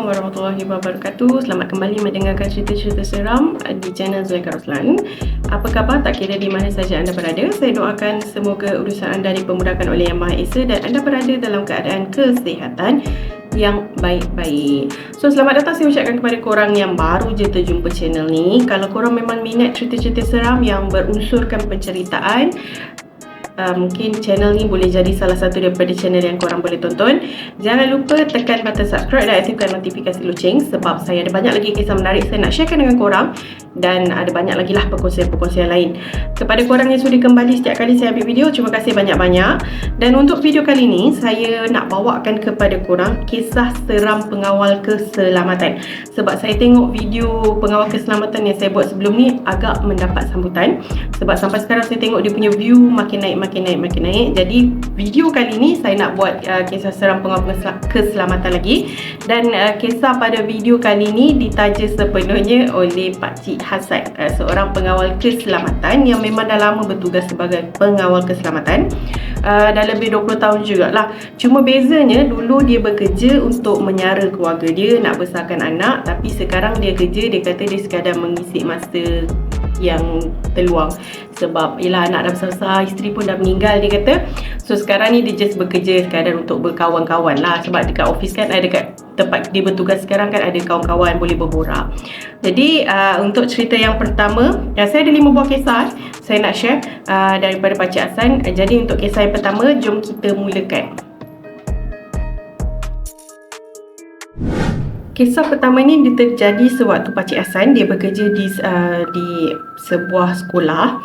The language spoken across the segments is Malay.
warahmatullahi wabarakatuh. Selamat kembali mendengarkan cerita-cerita seram di channel Zulaikha Roslan. Apa khabar tak kira di mana saja anda berada? Saya doakan semoga urusan anda dipermudahkan oleh Yang Maha Esa dan anda berada dalam keadaan kesihatan yang baik-baik. So, selamat datang saya ucapkan kepada korang yang baru je terjumpa channel ni. Kalau korang memang minat cerita-cerita seram yang berunsurkan penceritaan, mungkin channel ni boleh jadi salah satu daripada channel yang korang boleh tonton. Jangan lupa tekan button subscribe dan aktifkan notifikasi loceng sebab saya ada banyak lagi kisah menarik saya nak sharekan dengan korang dan ada banyak lagi lah perkongsian-perkongsian lain. Kepada korang yang sudi kembali setiap kali saya ambil video, terima kasih banyak-banyak. Dan untuk video kali ni saya nak bawakan kepada korang kisah seram pengawal keselamatan. Sebab saya tengok video pengawal keselamatan yang saya buat sebelum ni agak mendapat sambutan. Sebab sampai sekarang saya tengok dia punya view makin naik. Jadi video kali ni saya nak buat kisah seram pengawal keselamatan lagi. Dan kisah pada video kali ni ditaja sepenuhnya oleh Pakcik Hasan, seorang pengawal keselamatan yang memang dah lama bertugas sebagai pengawal keselamatan. Dah lebih 20 tahun jugalah. Cuma bezanya dulu dia bekerja untuk menyara keluarga dia, nak besarkan anak. Tapi sekarang dia kerja, dia kata dia sekadar mengisi masa yang terluang. Sebab yelah anak dah besar-besar, isteri pun dah meninggal dia kata. So sekarang ni dia just bekerja sekadar untuk berkawan-kawan lah. Sebab dekat office kan, dekat tempat dia bertugas sekarang kan ada kawan-kawan boleh berborak. Jadi untuk cerita yang pertama, saya ada 5 buah kisah saya nak share daripada Pakcik Hasan. Jadi untuk kisah yang pertama, jom kita mulakan. Kisah pertama ni dia terjadi sewaktu Pakcik Hasan dia bekerja di sebuah sekolah.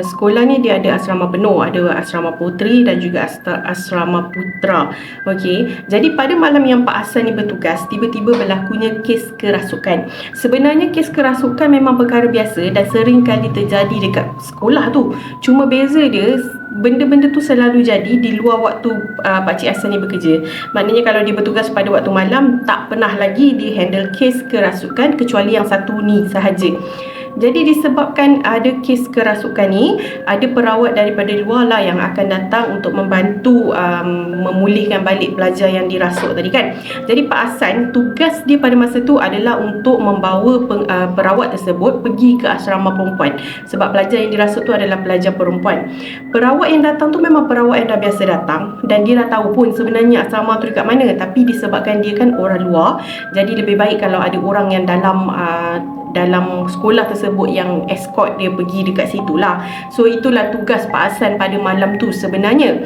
Sekolah ni dia ada asrama penuh, ada asrama puteri dan juga asrama putra. Okey. Jadi pada malam yang Pak Hasan ni bertugas, tiba-tiba berlakunya kes kerasukan. Sebenarnya kes kerasukan memang perkara biasa dan sering kali terjadi dekat sekolah tu. Cuma beza dia, benda-benda tu selalu jadi di luar waktu Pakcik Hasan ni bekerja. Maknanya kalau dia bertugas pada waktu malam, tak pernah lagi dia handle kes kerasukan kecuali yang satu ni sahaja. Jadi disebabkan ada kes kerasukan ni, ada perawat daripada luar lah yang akan datang untuk membantu memulihkan balik pelajar yang dirasuk tadi kan. Jadi Pak Hasan, tugas dia pada masa tu adalah untuk membawa perawat tersebut pergi ke asrama perempuan. Sebab pelajar yang dirasuk tu adalah pelajar perempuan. Perawat yang datang tu memang perawat yang dah biasa datang dan dia dah tahu pun sebenarnya asrama tu dekat mana. Tapi disebabkan dia kan orang luar, jadi lebih baik kalau ada orang yang dalam sekolah tersebut yang escort dia pergi dekat situ lah. So itulah tugas Pak Hasan pada malam tu sebenarnya.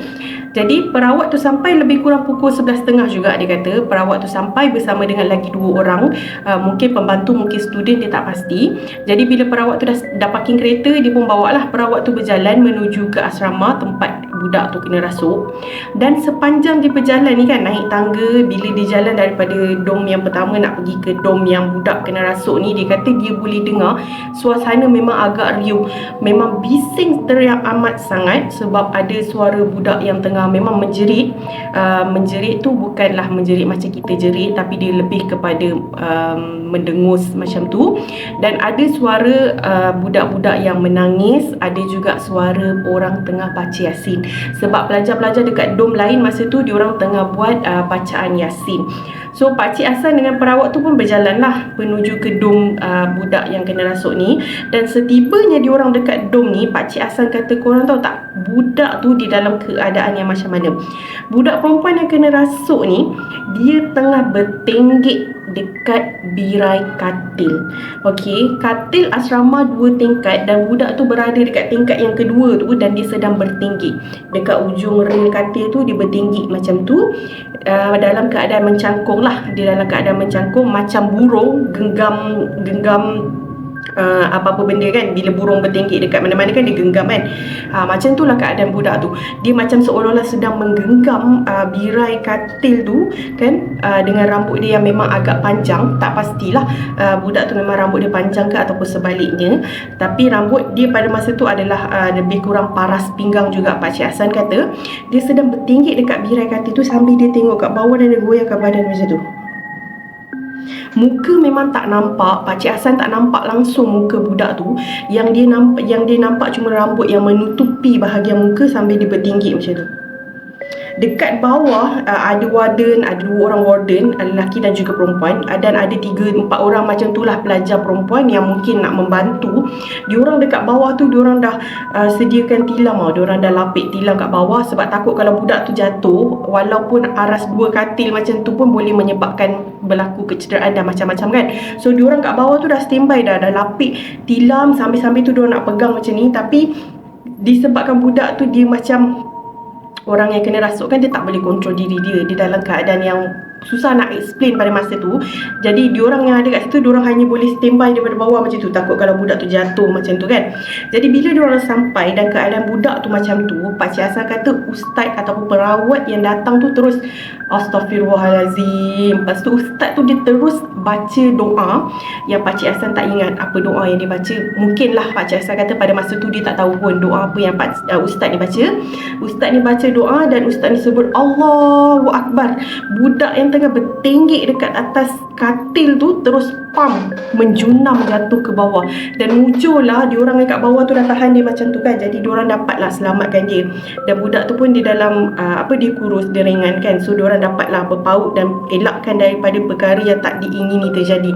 Jadi perawat tu sampai lebih kurang pukul 11.30 juga dia kata. Perawat tu sampai bersama dengan lagi 2 orang, mungkin pembantu, mungkin student, dia tak pasti. Jadi bila perawat tu dah parking kereta, dia pun bawa lah perawat tu berjalan menuju ke asrama tempat budak tu kena rasuk. Dan sepanjang dia berjalan ni kan, naik tangga, bila dia jalan daripada dom yang pertama nak pergi ke dom yang budak kena rasuk ni, dia kata dia boleh dengar suasana memang agak riuh, memang bising teriak amat sangat. Sebab ada suara budak yang tengah memang menjerit. Menjerit tu bukanlah menjerit macam kita jerit, tapi dia lebih kepada mendengus macam tu. Dan ada suara budak-budak yang menangis, ada juga suara orang tengah baca Yasin. Sebab pelajar-pelajar dekat dom lain masa tu diorang tengah buat bacaan Yasin. So Pakcik Hasan dengan perawat tu pun berjalanlah menuju ke dom budak yang kena rasuk ni. Dan setibanya diorang dekat dom ni, Pakcik Hasan kata, korang tahu tak budak tu di dalam keadaan yang macam mana? Budak perempuan yang kena rasuk ni, dia tengah bertenggek dekat birai katil. Okey, katil asrama 2 tingkat dan budak tu berada dekat tingkat yang kedua tu dan dia sedang bertenggek. Dekat ujung rel katil tu dia bertenggek macam tu, dalam keadaan mencangkung lah. Dia dalam keadaan mencangkung macam burung genggam apa-apa benda kan. Bila burung bertenggek dekat mana-mana kan dia genggam kan. Macam tu lah keadaan budak tu. Dia macam seolah-olah sedang menggenggam birai katil tu kan, dengan rambut dia yang memang agak panjang. Tak pastilah budak tu memang rambut dia panjang ke ataupun sebaliknya. Tapi rambut dia pada masa tu adalah lebih kurang paras pinggang juga. Pakcik Hasan kata dia sedang bertenggek dekat birai katil tu sambil dia tengok kat bawah dan dia goyangkan badan macam tu. Muka memang tak nampak, Pakcik Hasan tak nampak langsung muka budak tu. Yang dia nampak cuma rambut yang menutupi bahagian muka sambil dia bertinggi macam tu. Dekat bawah ada warden, ada 2 orang warden, lelaki dan juga perempuan, dan ada 3-4 orang macam tu lah pelajar perempuan yang mungkin nak membantu. Diorang dekat bawah tu diorang dah sediakan tilam tau. Diorang dah lapik tilam kat bawah sebab takut kalau budak tu jatuh, walaupun aras 2 katil macam tu pun boleh menyebabkan berlaku kecederaan dan macam-macam kan. So diorang kat bawah tu dah standby dah lapik tilam, sambil-sambil tu diorang nak pegang macam ni. Tapi disebabkan budak tu dia macam orang yang kena rasukkan, dia tak boleh kontrol diri dia dalam keadaan yang susah nak explain pada masa tu. Jadi diorang yang ada kat situ, diorang hanya boleh standby daripada bawah macam tu, takut kalau budak tu jatuh macam tu kan. Jadi bila diorang sampai dan keadaan budak tu macam tu, Pakcik Hasan kata ustaz ataupun perawat yang datang tu terus Astaghfirullahalazim. Lepas tu ustaz tu dia terus baca doa yang Pakcik Hasan tak ingat apa doa yang dia baca. Mungkinlah Pakcik Hasan kata pada masa tu dia tak tahu pun doa apa yang ustaz ni baca. Ustaz ni baca doa dan ustaz ni sebut Allahu Akbar. Budak yang tengah bertenggek dekat atas katil tu terus pam menjunam jatuh ke bawah, dan muncullah diorang yang kat bawah tu dah tahan dia macam tu kan. Jadi diorang dapatlah selamatkan dia, dan budak tu pun di dalam dia kurus, dia ringan kan. So diorang dapatlah berpaut dan elakkan daripada perkara yang tak diingini terjadi.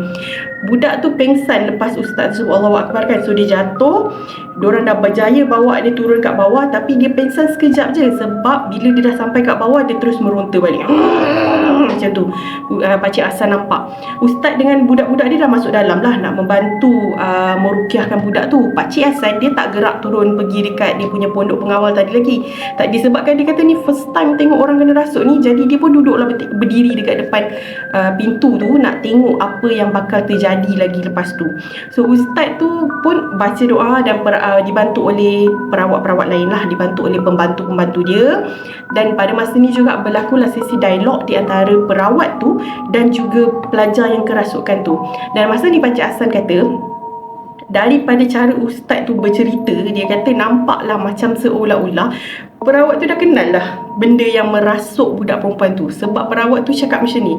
Budak tu pengsan lepas ustaz sebut Allahu Akbar kan. So dia jatuh, diorang dah berjaya bawa dia turun kat bawah, tapi dia pengsan sekejap je sebab bila dia dah sampai kat bawah dia terus meronta balik macam tu. Pakcik Hasan nampak ustaz dengan budak-budak dia dah masuk dalam lah nak membantu merukiahkan budak tu. Pakcik Hasan dia tak gerak turun pergi dekat dia punya pondok pengawal tadi lagi. Tak, disebabkan dia kata ni first time tengok orang kena rasuk ni, jadi dia pun duduklah berdiri dekat depan pintu tu nak tengok apa yang bakal terjadi lagi lepas tu. So ustaz tu pun baca doa dan dibantu oleh perawat-perawat lain lah, dibantu oleh pembantu-pembantu dia. Dan pada masa ni juga berlakulah sesi dialog di antara perawat tu dan juga pelajar yang kerasukan tu. Dan masa ni Pakcik Hasan kata daripada cara ustaz tu bercerita, dia kata nampaklah macam seolah-olah perawat tu dah kenal lah benda yang merasuk budak perempuan tu. Sebab perawat tu cakap macam ni,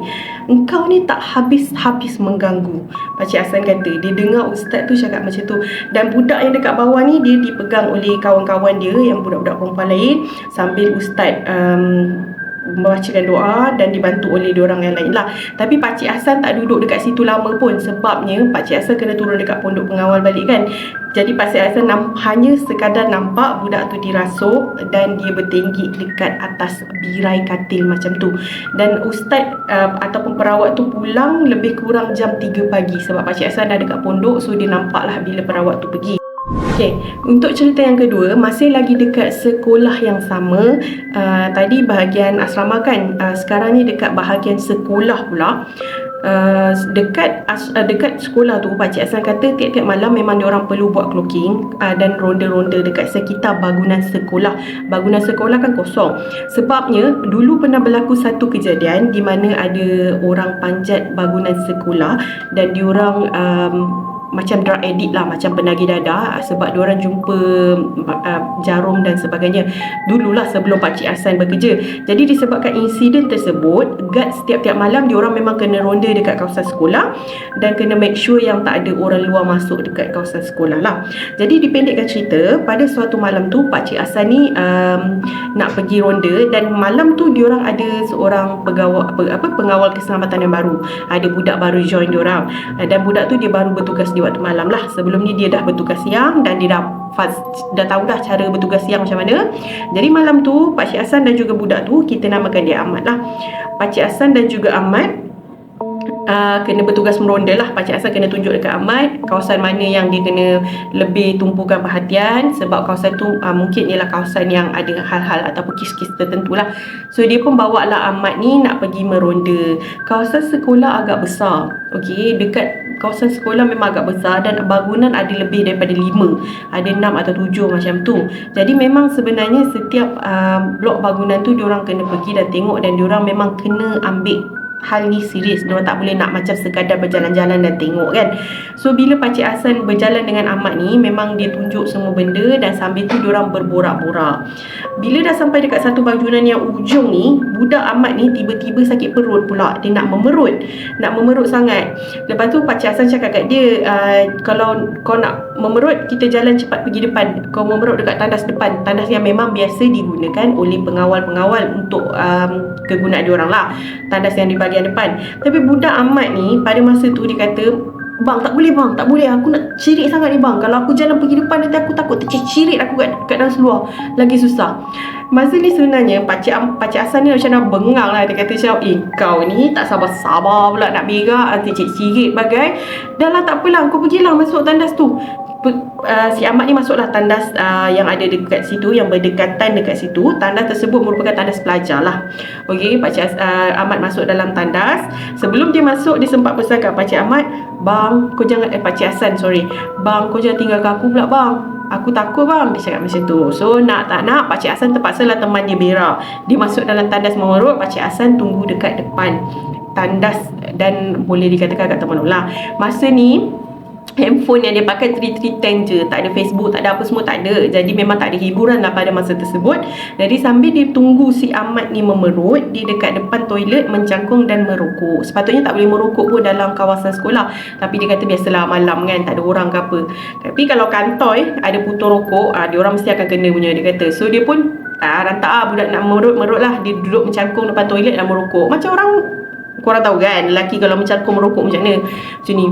engkau ni tak habis-habis mengganggu. Pakcik Hasan kata dia dengar ustaz tu cakap macam tu. Dan budak yang dekat bawah ni dia dipegang oleh kawan-kawan dia yang budak-budak perempuan lain, sambil ustaz membacakan doa dan dibantu oleh diorang yang lain lah. Tapi Pakcik Hasan tak duduk dekat situ lama pun, sebabnya Pakcik Hasan kena turun dekat pondok pengawal balik kan. Jadi Pakcik Hasan hanya sekadar nampak budak tu dirasuk dan dia bertenggek dekat atas birai katil macam tu. Dan ustaz ataupun perawat tu pulang lebih kurang jam 3 pagi sebab Pakcik Hasan dah dekat pondok. So dia nampak lah bila perawat tu pergi. Okay, untuk cerita yang kedua, masih lagi dekat sekolah yang sama. Tadi bahagian asrama kan, sekarang ni dekat bahagian sekolah pula. Dekat sekolah tu Pakcik Hasan kata tiap-tiap malam memang diorang perlu buat clocking dan ronda-ronda dekat sekitar bangunan sekolah. Bangunan sekolah kan kosong. Sebabnya dulu pernah berlaku satu kejadian di mana ada orang panjat bangunan sekolah dan diorang macam drug addict lah, macam penagih dadah sebab diorang jumpa jarum dan sebagainya dululah sebelum Pakcik Hasan bekerja. Jadi disebabkan insiden tersebut, guard setiap-tiap malam diorang memang kena ronda dekat kawasan sekolah dan kena make sure yang tak ada orang luar masuk dekat kawasan sekolah lah. Jadi dipendekkan cerita, pada suatu malam tu Pakcik Hasan ni nak pergi ronda, dan malam tu diorang ada seorang pengawal keselamatan yang baru. Ada budak baru join diorang, dan budak tu dia baru bertugas di waktu malam lah. Sebelum ni dia dah bertugas siang dan dia dah tahu dah cara bertugas siang macam mana. Jadi malam tu Pakcik Hasan dan juga budak tu, kita namakan dia Ahmad lah. Pakcik Hasan dan juga Ahmad kena bertugas meronda lah. Pakcik Hasan kena tunjuk dekat Ahmad kawasan mana yang dia kena lebih tumpukan perhatian, sebab kawasan tu mungkin ialah kawasan yang ada hal-hal ataupun kes-kes tertentu lah. So dia pun bawa lah Ahmad ni nak pergi meronda. Kawasan sekolah agak besar, okay, dekat kawasan sekolah memang agak besar dan bangunan ada lebih daripada 5, ada 6 atau 7 macam tu. Jadi memang sebenarnya setiap blok bangunan tu diorang kena pergi dan tengok, dan diorang memang kena ambil hal ni serius. Diorang tak boleh nak macam sekadar berjalan-jalan dan tengok kan. So bila Pakcik Hassan berjalan dengan Ahmad ni, memang dia tunjuk semua benda dan sambil tu diorang berborak-borak. Bila dah sampai dekat satu bangunan yang ujung ni, budak Ahmad ni tiba-tiba sakit perut pula. Dia nak memerut sangat. Lepas tu Pakcik Hassan cakap kat dia, kalau kau nak memerut, kita jalan cepat pergi depan. Kau memerut dekat tandas depan, tandas yang memang biasa digunakan oleh pengawal-pengawal untuk kegunaan diorang lah, tandas yang di bahagian depan. Tapi budak Ahmad ni pada masa tu dia kata, bang tak boleh, aku nak cirit sangat ni bang. Kalau aku jalan pergi depan nanti aku takut tercirit aku kat dalam seluar, lagi susah. Masa ni sebenarnya Pakcik Hassan ni macam nak bengang lah. Dia kata macam, kau ni tak sabar-sabar pula nak berak, nanti cirit bagai. Dah lah tak apalah, kau pergilah masuk tandas tu. Si Ahmad ni masuklah tandas yang ada dekat situ, yang berdekatan dekat situ. Tandas tersebut merupakan tandas pelajar lah. Okey, Ahmad masuk dalam tandas. Sebelum dia masuk, dia sempat pesan kat Pakcik Ahmad, bang, kau jangan Pakcik Hassan, sorry, bang, kau jangan tinggalkan aku pula bang, aku takut bang. Dia cakap macam tu. So nak tak nak, Pakcik Hassan terpaksalah teman dia berak. Dia masuk dalam tandas memerut, Pakcik Hassan tunggu dekat depan tandas dan boleh dikatakan kat teman lah. Masa ni handphone yang dia pakai 3310 je, tak ada Facebook, tak ada apa semua, tak ada. Jadi memang tak ada hiburan lah pada masa tersebut. Jadi sambil dia tunggu si Ahmad ni memerut, dia dekat depan toilet mencangkung dan merokok. Sepatutnya tak boleh merokok pun dalam kawasan sekolah, tapi dia kata biasalah malam kan, tak ada orang ke apa. Tapi kalau kantoi ada putus rokok, dia orang mesti akan kena punya, dia kata. So dia pun rantak budak nak merut lah. Dia duduk mencangkung depan toilet dan merokok. Macam orang, korang tahu kan, lelaki kalau mencangkung merokok macam mana, macam ni.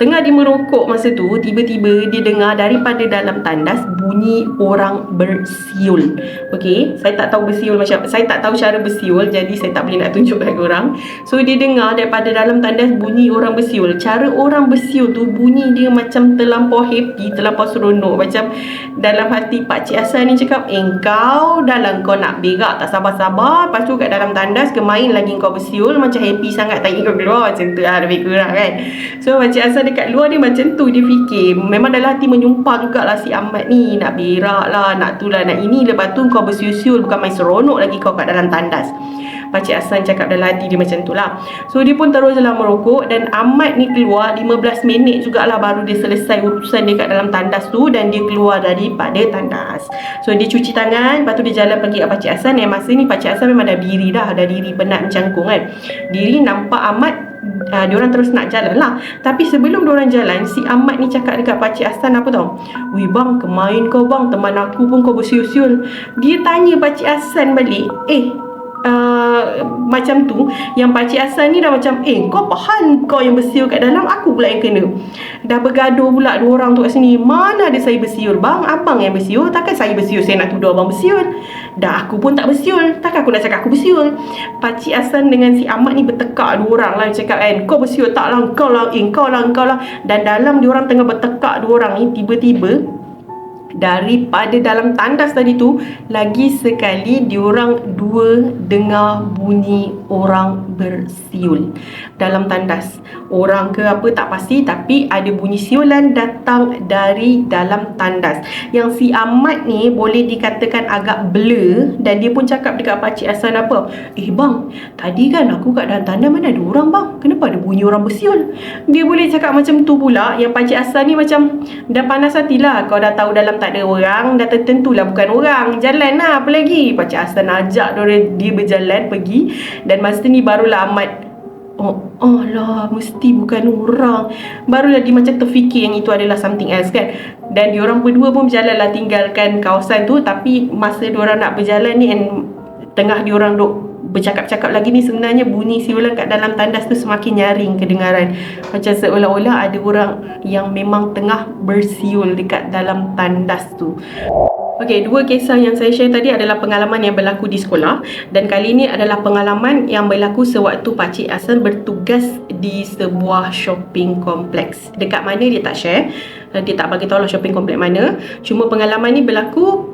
Tengah dia merokok masa tu, tiba-tiba dia dengar daripada dalam tandas bunyi orang bersiul. Okey, saya tak tahu bersiul macam, saya tak tahu cara bersiul, jadi saya tak boleh nak tunjuk kat korang. So dia dengar daripada dalam tandas bunyi orang bersiul. Cara orang bersiul tu bunyi dia macam terlampau happy, terlampau seronok. Macam dalam hati Pakcik Hassan ni cakap, kau dalam kau nak berak tak sabar-sabar, lepas tu kat dalam tandas kemain lagi kau bersiul, macam happy sangat tak ingin kau keluar, macam tu lah lebih kurang kan. So Pakcik Hassan dekat luar dia macam tu, dia fikir memang dalam hati menyumpah jugalah si Ahmad ni, nak berak lah, nak tu lah, nak ini. Lepas tu kau bersiul-siul, bukan main seronok lagi kau kat dalam tandas. Pakcik Hassan cakap dalam hati dia macam tu lah. So dia pun terus dalam merokok, dan Ahmad ni keluar 15 minit jugalah baru dia selesai urusan dia kat dalam tandas tu, dan dia keluar daripada tandas. So dia cuci tangan, lepas tu dia jalan pergi kat Pakcik Hassan. Yang masa ni Pakcik Hassan memang dah diri penat mencangkung kan. Diri nampak Ahmad, diorang terus nak jalan lah. Tapi sebelum diorang jalan, si Ahmad ni cakap dekat Pakcik Hassan apa tau, weh bang, kemain kau bang, teman aku pun kau bersiul-siul. Dia tanya Pakcik Hassan balik, macam tu. Yang Pakcik Hassan ni dah macam, kau faham kau yang bersiul kat dalam, aku pula yang kena. Dah bergaduh pula dua orang tu kat sini. Mana ada saya bersiul bang, abang yang bersiul. Takkan saya bersiul, saya nak tuduh abang bersiul. Dah aku pun tak bersiul, takkan aku nak cakap aku bersiul. Pakcik Hassan dengan si Ahmad ni bertekak dua orang lah. Dia cakap kan, kau bersiul tak lah, kau lah, kau lah. Dan dalam diorang tengah bertekak dua orang ni, tiba-tiba daripada dalam tandas tadi tu, lagi sekali diorang dua dengar bunyi orang bersiul dalam tandas. Orang ke apa tak pasti, tapi ada bunyi siulan datang dari dalam tandas. Yang si Ahmad ni boleh dikatakan agak blur, dan dia pun cakap dekat Pakcik Hassan apa, bang, tadi kan aku kat dalam tandas mana ada orang bang, kenapa ada bunyi orang bersiul? Dia boleh cakap macam tu pula. Yang Pakcik Hassan ni macam dah panas hatilah. Kau dah tahu dalam tak ada orang, dah tertentulah bukan orang, jalan lah, apa lagi. Pakcik Hassan ajak dia berjalan pergi. Dan masa ni barulah Ahmad, oh lah, mesti bukan orang. Barulah dia macam terfikir yang itu adalah something else kan. Dan diorang berdua pun berjalan lah tinggalkan kawasan tu. Tapi masa diorang nak berjalan ni, tengah diorang duk bercakap-cakap lagi ni, sebenarnya bunyi siulan kat dalam tandas tu semakin nyaring kedengaran. Macam seolah-olah ada orang yang memang tengah bersiul dekat dalam tandas tu. Okey, dua kisah yang saya share tadi adalah pengalaman yang berlaku di sekolah, dan kali ini adalah pengalaman yang berlaku sewaktu Pakcik Hassan bertugas di sebuah shopping kompleks. Dekat mana dia tak share, dia tak bagi tahu lah shopping kompleks mana. Cuma pengalaman ni berlaku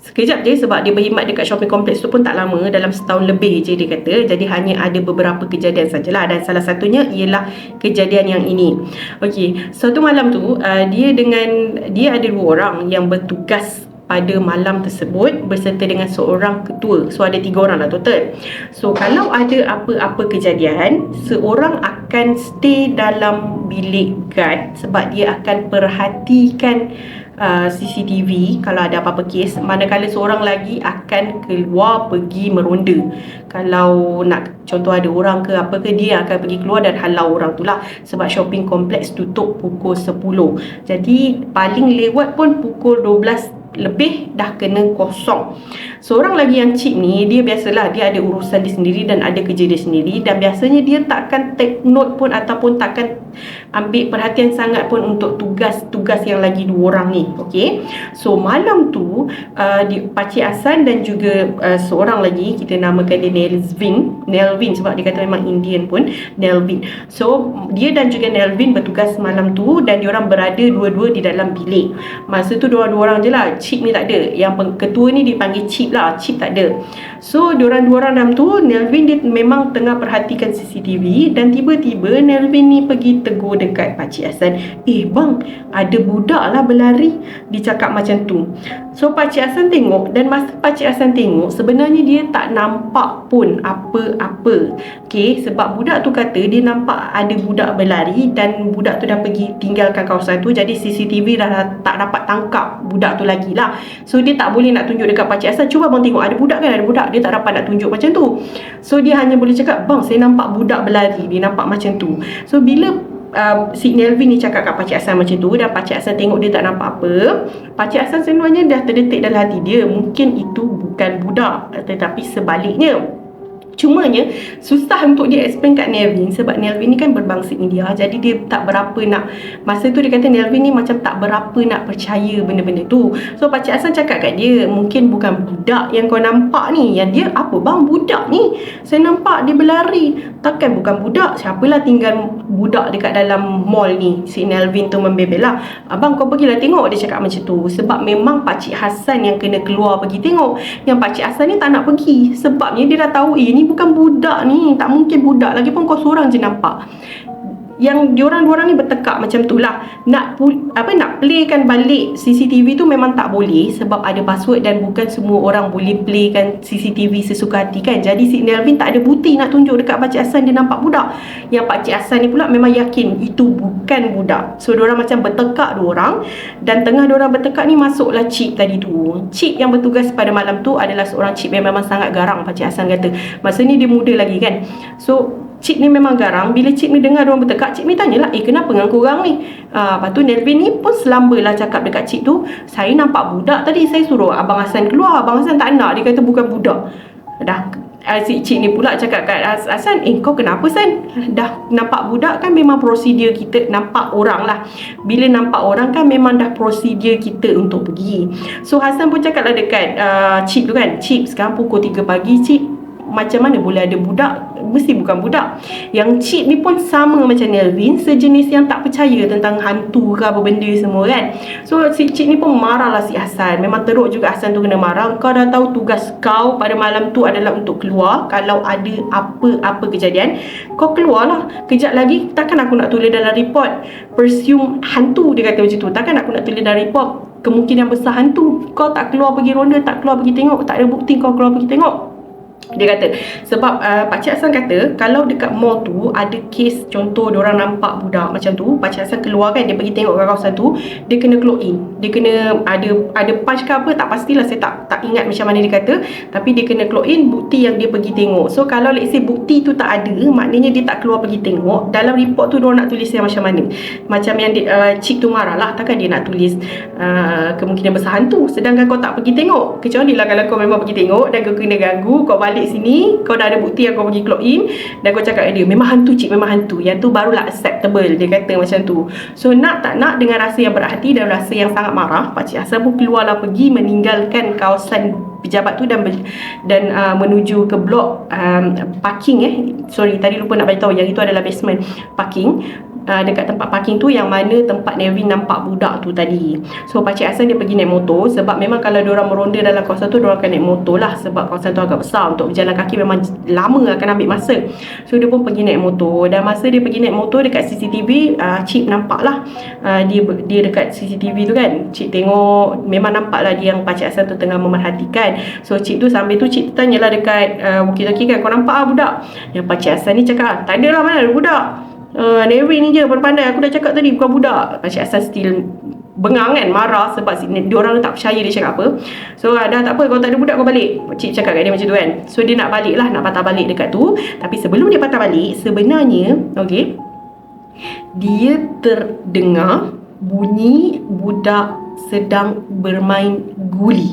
sekejap je, sebab dia berkhidmat dekat shopping kompleks tu pun tak lama, dalam setahun lebih je dia kata. Jadi hanya ada beberapa kejadian sajalah, dan salah satunya ialah kejadian yang ini. Okey, suatu malam tu dia ada dua orang yang bertugas pada malam tersebut beserta dengan seorang ketua. So ada 3 orang lah total. So kalau ada apa-apa kejadian, seorang akan stay dalam bilik guard sebab dia akan perhatikan CCTV kalau ada apa-apa kes, manakala seorang lagi akan keluar pergi meronda. Kalau nak contoh ada orang ke apa ke, dia akan pergi keluar dan halau orang tu lah, sebab shopping kompleks tutup pukul 10. Jadi paling lewat pun pukul 12 lebih dah kena kosong. Seorang lagi yang cip ni, dia biasalah dia ada urusan dia sendiri dan ada kerja dia sendiri, dan biasanya dia takkan take note pun ataupun takkan ambil perhatian sangat pun untuk tugas-tugas yang lagi 2 orang ni. Okay, so malam tu Pakcik Hassan dan juga seorang lagi, kita namakan dia Nelvin sebab dia kata memang Indian pun, Nelvin. So dia dan juga Nelvin bertugas malam tu dan diorang berada dua-dua di dalam bilik. Masa tu dua orang je lah, Cip ni tak ada. Yang ketua ni dipanggil Cip lah, Cip tak ada. So diorang 2 orang dalam tu, Nelvin dia memang tengah perhatikan CCTV, dan tiba-tiba Nelvin ni pergi tegur dekat Pakcik Hassan, bang, ada budak lah berlari. Dia cakap macam tu. So Pakcik Hassan tengok, dan masa Pakcik Hassan tengok, sebenarnya dia tak nampak pun apa-apa. Okay, sebab budak tu kata dia nampak ada budak berlari dan budak tu dah pergi tinggalkan kawasan tu. Jadi CCTV dah tak dapat tangkap budak tu lagi lah. So dia tak boleh nak tunjuk dekat Pakcik Hassan, cuba bang tengok ada budak kan, ada budak. Dia tak dapat nak tunjuk macam tu. So dia hanya boleh cakap, bang saya nampak budak berlari, dia nampak macam tu. So bila si Nelvin ni cakap kat Pakcik Hassan macam tu, dan Pakcik Hassan tengok dia tak nampak apa, Pakcik Hassan sebenarnya dah terdetik dalam hati dia, mungkin itu bukan budak, tetapi sebaliknya. Cumanya susah untuk dia explain kat Nelvin sebab Nelvin ni kan berbangsa India, jadi dia tak berapa nak, masa tu dia kata Nelvin ni macam tak berapa nak percaya benda-benda tu. So Pakcik Hassan cakap kat dia, mungkin bukan budak yang kau nampak ni. Yang dia, apa bang budak ni, saya nampak dia berlari, takkan bukan budak, siapalah tinggal budak dekat dalam mall ni. Si Nelvin tu membebel lah, abang kau pergilah tengok, dia cakap macam tu. Sebab memang Pakcik Hassan yang kena keluar pergi tengok, yang Pakcik Hassan ni tak nak pergi sebabnya dia dah tahu ni bukan budak ni, tak mungkin budak, lagipun kau seorang je nampak. Yang diorang ni bertekak macam tu lah. Nak playkan balik CCTV tu memang tak boleh sebab ada password dan bukan semua orang boleh playkan CCTV sesuka hati kan. Jadi si Nelvin tak ada bukti nak tunjuk dekat Pakcik Hassan dia nampak budak. Yang Pakcik Hassan ni pula memang yakin itu bukan budak. So diorang macam bertekak 2 orang, dan tengah diorang bertekak ni masuklah Cip tadi tu. Cip yang bertugas pada malam tu adalah seorang Cip yang memang sangat garang, Pakcik Hassan kata. Masa ni dia muda lagi kan. So Cip ni memang garang. Bila Cip ni dengar diorang bertekak, Cip ni tanyalah, kenapa dengan korang ni? Lepas tu Nelvin ni pun selambalah cakap dekat Cip tu, saya nampak budak tadi, saya suruh Abang Hassan keluar, Abang Hassan tak nak, dia kata bukan budak. Dah si Cip ni pula cakap kat Hassan, kau kenapa San? Dah nampak budak kan memang prosedur kita, nampak orang lah. Bila nampak orang kan memang dah prosedur kita untuk pergi. So Hassan pun cakap lah dekat Cip tu kan, Cip sekarang pukul 3 pagi Cip, macam mana boleh ada budak? Mesti bukan budak. Yang Cip ni pun sama macam Nelvin, sejenis yang tak percaya tentang hantu ke apa benda semua kan. So si Cip ni pun marah lah si Hassan. Memang teruk juga Hassan tu kena marah. Kau dah tahu tugas kau pada malam tu adalah untuk keluar. Kalau ada apa-apa kejadian, kau keluar lah. Kejap lagi takkan aku nak tulis dalam report presume hantu, dia kata macam tu. Takkan aku nak tulis dalam report kemungkinan besar hantu. Kau tak keluar pergi ronda, tak keluar pergi tengok, tak ada bukti kau keluar pergi tengok, dia kata. Sebab Pakcik Hassan kata kalau dekat mall tu ada kes, contoh diorang nampak budak macam tu, Pakcik Hassan keluar kan, dia pergi tengok kat kawasan tu, dia kena clock in, dia kena ada punch ke apa, tak pastilah, saya tak ingat macam mana dia kata, tapi dia kena clock in bukti yang dia pergi tengok. So kalau let's say bukti tu tak ada, maknanya dia tak keluar pergi tengok. Dalam report tu diorang nak tulis yang macam mana, macam yang Cip tu marah lah, takkan dia nak tulis kemungkinan besar hantu sedangkan kau tak pergi tengok. Kecuali lah kalau kau memang pergi tengok dan kau kena ganggu, kau balik sini, kau dah ada bukti yang kau pergi clock in dan kau cakap dia memang hantu Cip, memang hantu, yang tu barulah acceptable, dia kata macam tu. So nak tak nak, dengan rasa yang berhati dan rasa yang sangat marah, Pakcik Hassan pun keluarlah pergi meninggalkan kawasan pejabat tu dan menuju ke blok parking sorry tadi lupa nak beritahu yang itu adalah basement parking. dekat tempat parking tu yang mana tempat Nevin nampak budak tu tadi. So Pakcik Hassan dia pergi naik motor, sebab memang kalau diorang meronda dalam kawasan tu diorang akan naik motor lah, sebab kawasan tu agak besar, untuk berjalan kaki memang lama akan ambil masa. So dia pun pergi naik motor, dan masa dia pergi naik motor dekat CCTV, Cip nampak lah dia dekat CCTV tu kan. Cip tengok, memang nampak lah dia yang Pakcik Hassan tu tengah memerhatikan. So Cip tu sambil tu Cip tanyalah dekat walkie-talkie kan, kau nampak budak? Yang Pakcik Hassan ni cakap, tak ada lah, mana ada budak, Nevin ni je pandai, aku dah cakap tadi bukan budak. Pakcik Hassan still bengang kan, marah sebab diorang tak percaya dia cakap apa. So dah tak apa, kalau tak ada budak kau balik, Cik cakap kat dia macam tu kan. So dia nak balik lah, nak patah balik dekat tu. Tapi sebelum dia patah balik, sebenarnya okay, dia terdengar bunyi budak sedang bermain guli.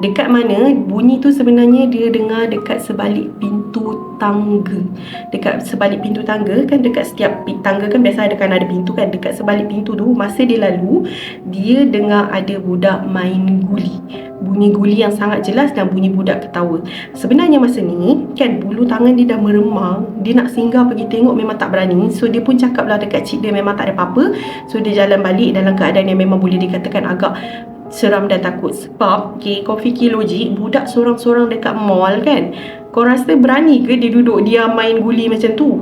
Dekat mana bunyi tu sebenarnya dia dengar dekat sebalik pintu tangga. Dekat sebalik pintu tangga kan, dekat setiap tangga kan biasa ada pintu kan. Dekat sebalik pintu tu, masa dia lalu, dia dengar ada budak main guli. Bunyi guli yang sangat jelas dan bunyi budak ketawa. Sebenarnya masa ni kan, bulu tangan dia dah meremang. Dia nak singgah pergi tengok memang tak berani. So dia pun cakap lah dekat cik dia memang tak ada apa-apa. So dia jalan balik dalam keadaan yang memang boleh dikatakan agak seram dan takut. Sebab kau fikir logik, budak sorang-sorang dekat mall kan, kau rasa berani ke dia duduk diam main guli macam tu?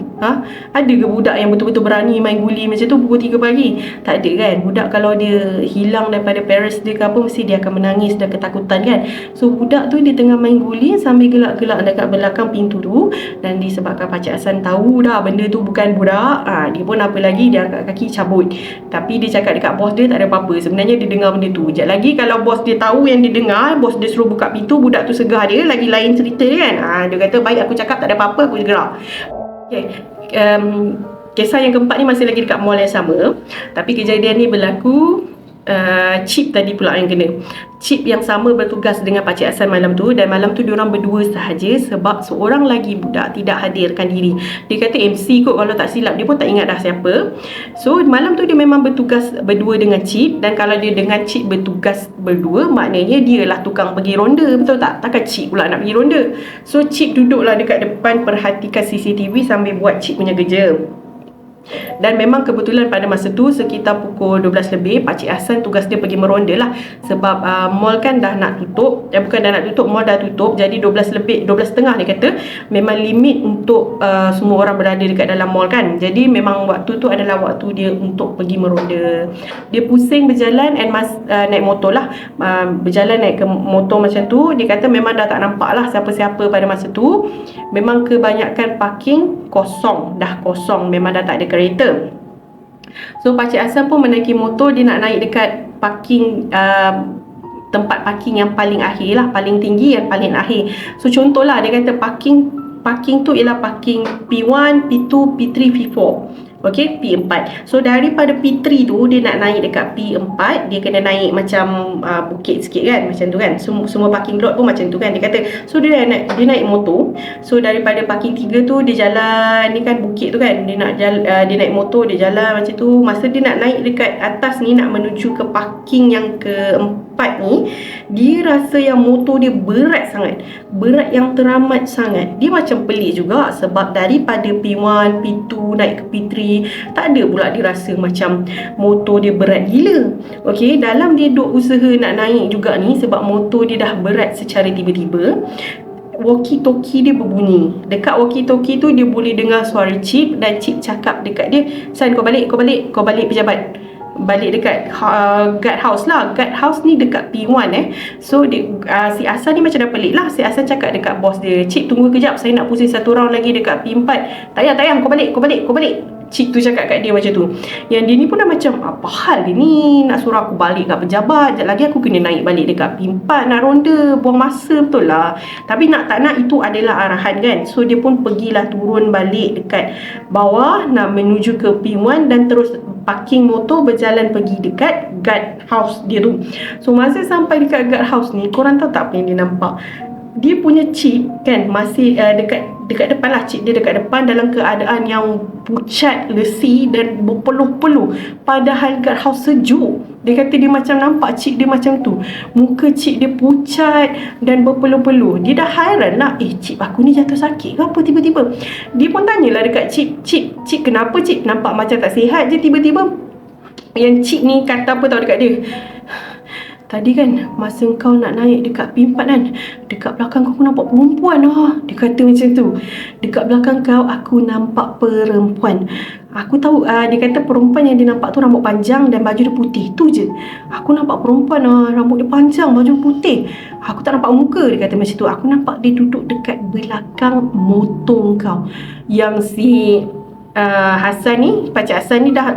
Ada ke budak yang betul-betul berani main guli macam tu pukul 3 pagi? Tak ada kan. Budak kalau dia hilang daripada parents dia ke apa, mesti dia akan menangis dan ketakutan kan. So budak tu dia tengah main guli sambil gelak-gelak dekat belakang pintu tu. Dan disebabkan Pakcik Hassan tahu dah benda tu bukan budak, dia pun apa lagi, dia angkat kaki cabut. Tapi dia cakap dekat bos dia tak ada apa-apa. Sebenarnya dia dengar benda tu. Sekejap lagi kalau bos dia tahu yang dia dengar, bos dia suruh buka pintu, budak tu segar dia, lagi lain cerita dia kan. Dia kata baik aku cakap tak ada apa-apa, aku gerak. Okay. Kisah yang keempat ni masih lagi dekat mall yang sama. Tapi kejadian ni berlaku Cip tadi pula yang kena. Cip yang sama bertugas dengan Pakcik Hassan malam tu. Dan malam tu diorang berdua sahaja, sebab seorang lagi budak tidak hadirkan diri. Dia kata MC kot kalau tak silap. Dia pun tak ingat dah siapa. So malam tu dia memang bertugas berdua dengan Cip. Dan kalau dia dengan Cip bertugas berdua, maknanya dia lah tukang pergi ronda, betul tak? Takkan Cip pula nak pergi ronda. So Cip duduklah dekat depan perhatikan CCTV sambil buat Cip punya kerja. Dan memang kebetulan pada masa tu sekitar pukul 12 lebih, Pakcik Hassan tugas dia pergi meronda lah. Sebab mall kan dah nak tutup. Bukan dah nak tutup, mall dah tutup. Jadi 12 lebih, 12.30 dia kata memang limit untuk semua orang berada dekat dalam mall kan. Jadi memang waktu tu adalah waktu dia untuk pergi meronda. Dia pusing berjalan and naik motor lah. Berjalan naik ke motor macam tu. Dia kata memang dah tak nampak lah siapa-siapa pada masa tu. Memang kebanyakan parking kosong. Dah kosong, memang dah tak ada kereta. So Pakcik Hassan pun menaiki motor. Dia nak naik dekat parking, tempat parking yang paling akhir lah, paling tinggi yang paling akhir. So contohlah dia kata parking tu ialah parking P1, P2, P3, P4. Okay, P4. So daripada P3 tu dia nak naik dekat P4, dia kena naik macam bukit sikit kan, macam tu kan. Semua parking lot pun macam tu kan dia kata. So dia naik motor. So daripada parking 3 tu dia jalan, ni kan bukit tu kan, dia nak dia naik motor, dia jalan macam tu. Masa dia nak naik dekat atas ni nak menuju ke parking yang keempat ni, dia rasa yang motor dia berat sangat, berat yang teramat sangat. Dia macam pelik juga sebab daripada P1, P2 naik ke P3 tak ada pula dia rasa macam motor dia berat gila. Okey, dalam dia duk usaha nak naik juga ni, sebab motor dia dah berat secara tiba-tiba, walkie-talkie dia berbunyi. Dekat walkie-talkie tu dia boleh dengar suara Cip, dan Cip cakap dekat dia, "San, kau balik pejabat. Balik dekat guard house lah." Guard house ni dekat P1 So si Hassan ni macam dah pelik lah. Si Hassan cakap dekat bos dia, "Cip, tunggu kejap, saya nak pusing satu round lagi dekat P4." Tak payah, kau balik. Cik tu cakap kat dia macam tu. Yang dia ni pun dah macam, apa hal dia ni nak suruh aku balik kat pejabat, sekejap lagi aku kena naik balik dekat P4 nak ronda, buang masa betul lah. Tapi nak tak nak itu adalah arahan kan. So dia pun pergilah turun balik dekat bawah nak menuju ke P1 dan terus parking motor, berjalan pergi dekat guard house dia tu. So masa sampai dekat guard house ni, korang tahu tak apa yang dia nampak? dia punya chip kan masih dekat depan lah, chip dia dekat depan dalam keadaan yang pucat, lesi dan berpeluh-peluh, padahal kat house sejuk. Dia kata dia macam nampak chip dia macam tu, muka chip dia pucat dan berpeluh-peluh. Dia dah hairan lah, chip aku ni jatuh sakit ke apa tiba-tiba. Dia pun tanyalah dekat Cip kenapa Cip nampak macam tak sihat je tiba-tiba. Yang Cip ni kata apa tahu dekat dia, tadi kan masa kau nak naik dekat P4 kan, dekat belakang kau aku nampak perempuan lah. Dia kata macam tu, dekat belakang kau aku nampak perempuan. Aku tahu dia kata perempuan yang dia nampak tu rambut panjang dan baju dia putih. Tu je, aku nampak perempuan lah, rambut dia panjang, baju putih. Aku tak nampak muka. Dia kata macam tu. Aku nampak dia duduk dekat belakang motor kau. Yang si Hassan ni, Pakcik Hassan ni dah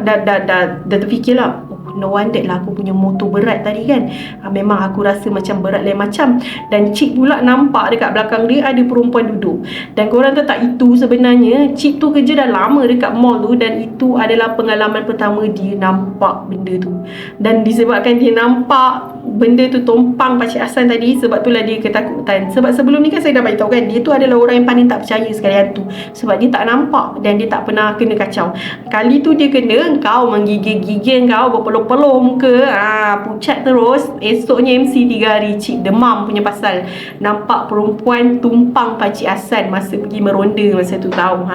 terfikir lah, no wonder lah aku punya motor berat tadi kan. Memang aku rasa macam berat lain macam. Dan Cik pula nampak dekat belakang dia ada perempuan duduk. Dan korang tahu tak, itu sebenarnya Cik tu kerja dah lama dekat mall tu, dan itu adalah pengalaman pertama dia nampak benda tu. Dan disebabkan dia nampak benda tu tumpang Pakcik Hassan tadi, sebab itulah dia ketakutan. Sebab sebelum ni kan saya dah beritahu kan, dia tu adalah orang yang paling tak percaya sekali hantu. Sebab dia tak nampak dan dia tak pernah kena kacau. Kali tu dia kena, kau menggigil-gigil, kau berpeluh-peluh muka, pucat terus. Esoknya MC 3 hari Cik demam punya pasal nampak perempuan tumpang Pakcik Hassan masa pergi meronda masa tu, tahu.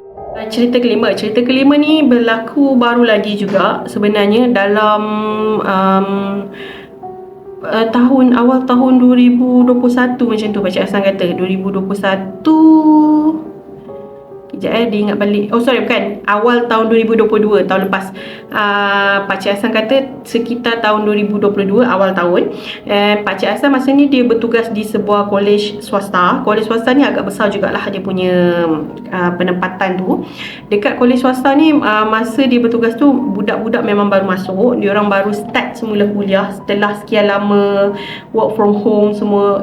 Cerita kelima ni berlaku baru lagi juga sebenarnya, dalam awal tahun 2021 macam tu Pakcik Hassan kata. 2021 dia ingat balik. Bukan, awal tahun 2022, tahun lepas. Pakcik Hassan kata sekitar tahun 2022 awal tahun. Pakcik Hassan masa ni dia bertugas di sebuah kolej swasta. Kolej swasta ni agak besar jugalah dia punya penempatan tu. Dekat kolej swasta ni masa dia bertugas tu, budak-budak memang baru masuk. Diorang baru start semula kuliah setelah sekian lama work from home semua.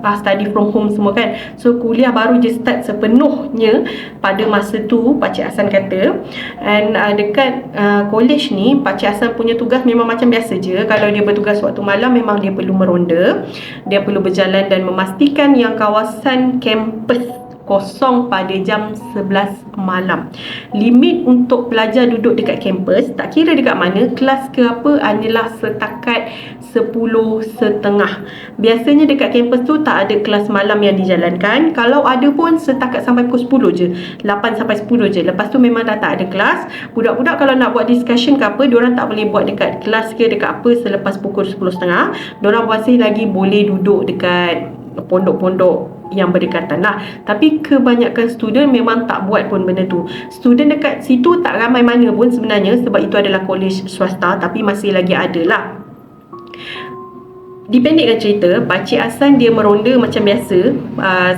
Study from home semua kan. So kuliah baru je start sepenuhnya pada masa tu Pakcik Hassan kata. And dekat college ni Pakcik Hassan punya tugas memang macam biasa je. Kalau dia bertugas waktu malam, memang dia perlu meronda, dia perlu berjalan dan memastikan yang kawasan kampus kosong pada jam 11 malam. Limit untuk pelajar duduk dekat kampus, tak kira dekat mana, kelas ke apa, adalah setakat 10.30. Biasanya dekat kampus tu tak ada kelas malam yang dijalankan. Kalau ada pun setakat sampai pukul 10 je, 8 sampai 10 je. Lepas tu memang dah tak ada kelas. Budak-budak kalau nak buat discussion ke apa, diorang tak boleh buat dekat kelas ke dekat apa selepas pukul 10.30. Diorang masih lagi boleh duduk dekat pondok-pondok yang berdekatan lah. Tapi kebanyakan student memang tak buat pun benda tu. Student dekat situ tak ramai mana pun sebenarnya, sebab itu adalah kolej swasta, tapi masih lagi ada lah. Dipendekkan cerita, Pakcik Hassan dia meronda macam biasa,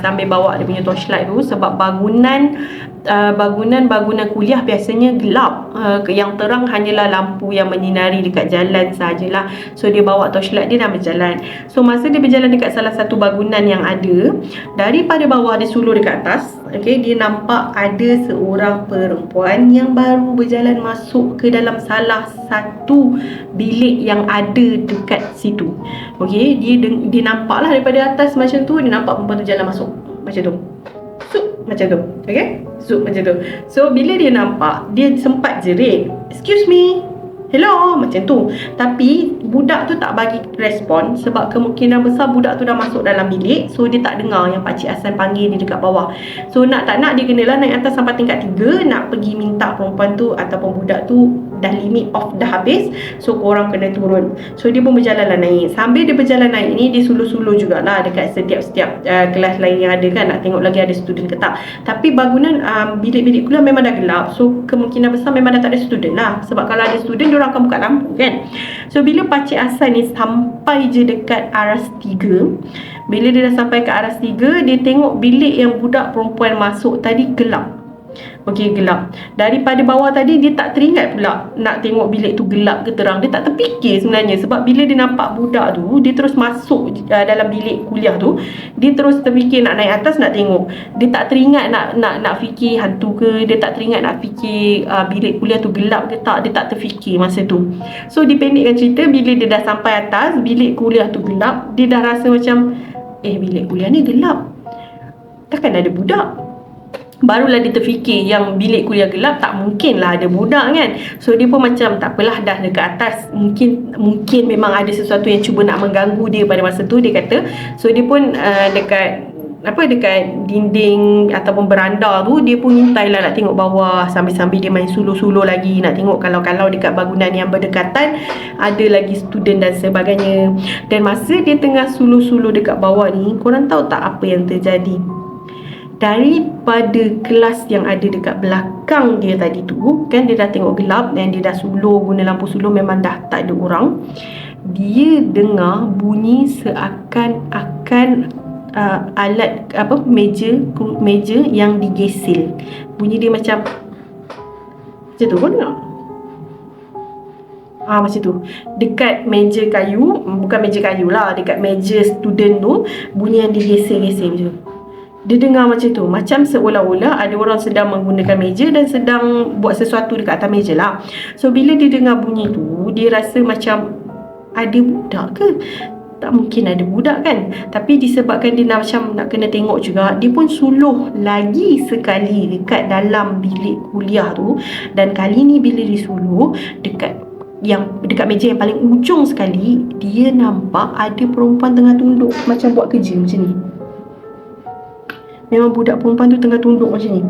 sambil bawa dia punya torchlight tu, sebab bangunan kuliah biasanya gelap. Yang terang hanyalah lampu yang menyinari dekat jalan sahajalah. So dia bawa torchlight dia dan berjalan. So masa dia berjalan dekat salah satu bangunan yang ada, daripada bawah dia sulur dekat atas, dia nampak ada seorang perempuan yang baru berjalan masuk ke dalam salah satu bilik yang ada dekat situ. Dia nampak lah daripada atas macam tu. Dia nampak perempuan tu jalan masuk macam tu, macam tu. Macam tu. So bila dia nampak, dia sempat jerit, "Excuse me, hello," macam tu. Tapi budak tu tak bagi respon, sebab kemungkinan besar budak tu dah masuk dalam bilik. So dia tak dengar yang Pakcik Hassan panggil dia dekat bawah. So nak tak nak dia kenalah naik atas sampai tingkat 3, nak pergi minta perempuan tu ataupun budak tu dah limit off dah habis. So korang kena turun. So dia pun berjalanlah naik. Sambil dia berjalan naik ni, dia suluh-suluh jugalah dekat setiap kelas lain yang ada kan, nak tengok lagi ada student ke tak. Tapi bangunan bilik-bilik kuliah memang dah gelap. So kemungkinan besar memang dah tak ada student lah. Sebab kalau ada student, diorang akan buka lampu kan. So bila Pakcik Hassan ni sampai je dekat aras 3, bila dia dah sampai ke aras 3, dia tengok bilik yang budak perempuan masuk tadi gelap. Gelap. Daripada bawah tadi dia tak teringat pula nak tengok bilik tu gelap ke terang. Dia tak terfikir sebenarnya, sebab bila dia nampak budak tu, dia terus masuk dalam bilik kuliah tu, dia terus terfikir nak naik atas nak tengok. Dia tak teringat nak fikir hantu ke, dia tak teringat nak fikir bilik kuliah tu gelap ke tak. Dia tak terfikir masa tu. So dipendekkan cerita, bila dia dah sampai atas, bilik kuliah tu gelap, dia dah rasa macam bilik kuliah ni gelap, takkan ada budak. Barulah dia terfikir yang bilik kuliah gelap, tak mungkin lah ada budak kan. So dia pun macam tak apalah, dah dekat atas, mungkin memang ada sesuatu yang cuba nak mengganggu dia pada masa tu, dia kata. So dia pun dekat dinding ataupun beranda tu, dia pun ngintai lah nak tengok bawah, sambil-sambil dia main suluh-suluh lagi, nak tengok kalau dekat bangunan yang berdekatan ada lagi student dan sebagainya. Dan masa dia tengah suluh-suluh dekat bawah ni, korang tahu tak apa yang terjadi? Daripada kelas yang ada dekat belakang dia tadi tu, kan dia dah tengok gelap dan dia dah suluh guna lampu suluh, memang dah tak ada orang. Dia dengar bunyi seakan-akan alat meja yang digesil. Bunyi dia macam tu, kau dengar? Macam tu. Dekat meja kayu, bukan meja kayu lah, dekat meja student tu, bunyi yang digesel-gesel macam tu. Dia dengar macam tu, macam seolah-olah ada orang sedang menggunakan meja dan sedang buat sesuatu dekat atas meja lah. So bila dia dengar bunyi tu, dia rasa macam ada budak ke? Tak mungkin ada budak kan. Tapi disebabkan dia macam nak kena tengok juga, dia pun suluh lagi sekali dekat dalam bilik kuliah tu. Dan kali ni bila dia suluh dekat meja yang paling ujung sekali, dia nampak ada perempuan tengah tunduk macam buat kerja macam ni. Memang budak perempuan tu tengah tunduk macam ni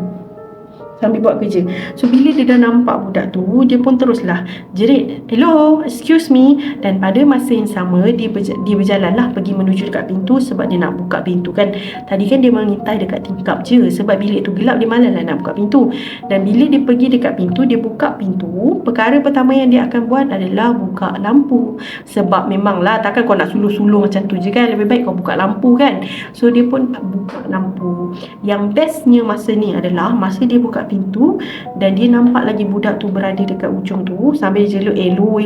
sambil buat kerja. So bila dia dah nampak budak tu, dia pun teruslah jerit, "Hello, excuse me." Dan pada masa yang sama, dia berjalan lah pergi menuju dekat pintu sebab dia nak buka pintu kan. Tadi kan dia mengintai dekat tingkap je sebab bilik tu gelap, dia malas lah nak buka pintu. Dan bila dia pergi dekat pintu, dia buka pintu, perkara pertama yang dia akan buat adalah buka lampu. Sebab memanglah takkan kau nak suluh-suluh macam tu je kan, lebih baik kau buka lampu kan. So dia pun buka lampu. Yang bestnya masa ni adalah masa dia buka pintu dan dia nampak lagi budak tu berada dekat ujung tu sambil jeluk, "Hello,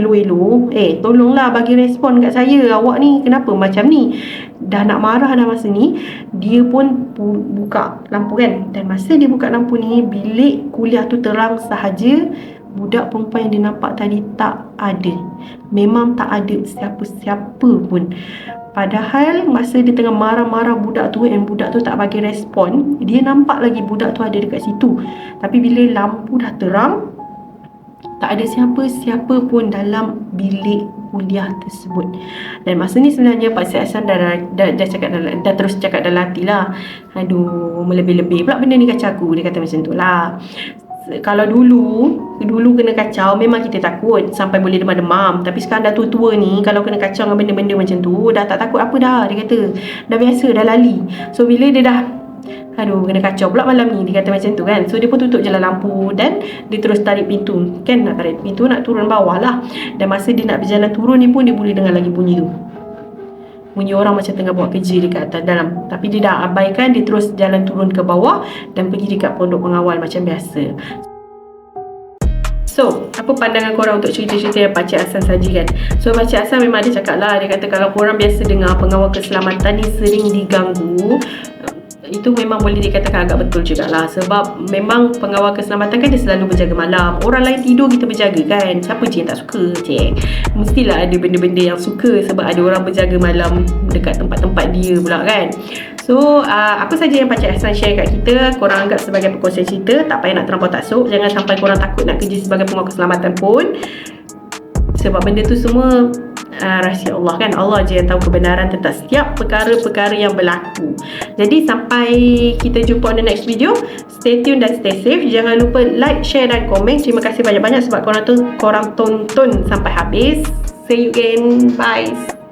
tolonglah bagi respon kat saya, awak ni kenapa macam ni?" Dah nak marah dah masa ni, dia pun buka lampu kan. Dan masa dia buka lampu ni, bilik kuliah tu terang sahaja. Budak perempuan yang dia nampak tadi tak ada. Memang tak ada siapa-siapa pun. Padahal masa dia tengah marah-marah budak tu, and budak tu tak bagi respon, dia nampak lagi budak tu ada dekat situ. Tapi bila lampu dah terang, tak ada siapa-siapa pun dalam bilik kuliah tersebut. Dan masa ni sebenarnya Pak Syed Hassan dah terus cakap dalam hati lah, "Aduh, melebih-lebih pula benda ni kacau aku." Dia kata macam tu lah. Kalau dulu kena kacau, memang kita takut sampai boleh demam-demam. Tapi sekarang dah tua-tua ni, kalau kena kacau dengan benda-benda macam tu, dah tak takut apa dah. Dia kata dah biasa, dah lali. So bila dia dah kena kacau pula malam ni, dia kata macam tu kan. So dia pun tutup jalan lampu dan dia terus tarik pintu kan, nak tarik pintu nak turun bawah lah. Dan masa dia nak berjalan turun ni pun, dia boleh dengar lagi bunyi tu, bunyi orang macam tengah buat kerja dekat atas dalam. Tapi dia dah abaikan, dia terus jalan turun ke bawah dan pergi dekat pondok pengawal macam biasa. So, apa pandangan korang untuk cerita-cerita yang Pakcik Hassan sajikan? So, Pakcik Hassan memang ada cakap lah, dia kata kalau korang biasa dengar pengawal keselamatan ni sering diganggu, itu memang boleh dikatakan agak betul jugalah. Sebab memang pengawal keselamatan kan dia selalu berjaga malam. Orang lain tidur, kita berjaga kan. Siapa je yang tak suka? Mestilah ada benda-benda yang suka sebab ada orang berjaga malam dekat tempat-tempat dia pula kan. So, apa saja yang Pakcik Hassan share kat kita, korang anggap sebagai perkongsian cerita. Tak payah nak terlampau taksub. Jangan sampai korang takut nak kerja sebagai pengawal keselamatan pun. Sebab benda tu semua rahsia Allah kan. Allah je yang tahu kebenaran tentang setiap perkara-perkara yang berlaku. Jadi sampai kita jumpa on the next video. Stay tune dan stay safe. Jangan lupa like, share dan komen. Terima kasih banyak-banyak sebab korang tonton sampai habis. See you again. Bye.